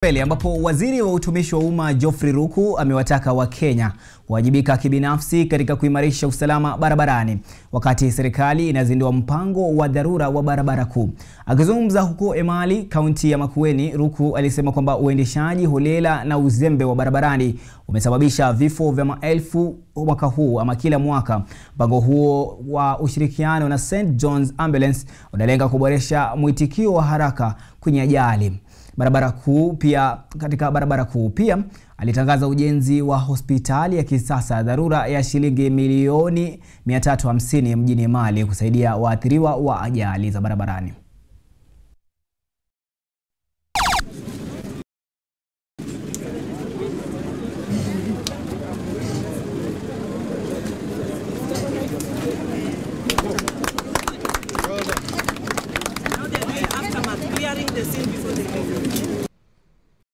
mbele ambapo waziri wa utumishi wa umma Geoffrey Ruku amewataka Wakenya kuwajibika kibinafsi katika kuimarisha usalama barabarani wakati serikali inazindua mpango wa dharura wa barabara kuu. Akizungumza huko Emali, kaunti ya Makueni, Ruku alisema kwamba uendeshaji holela na uzembe wa barabarani umesababisha vifo vya maelfu mwaka huu ama kila mwaka. Mpango huo wa ushirikiano na St. John's Ambulance unalenga kuboresha mwitikio wa haraka kwenye ajali. Katika barabara kuu pia alitangaza ujenzi wa hospitali ya kisasa dharura ya shilingi milioni 350 mjini Emali kusaidia waathiriwa wa ajali za barabarani.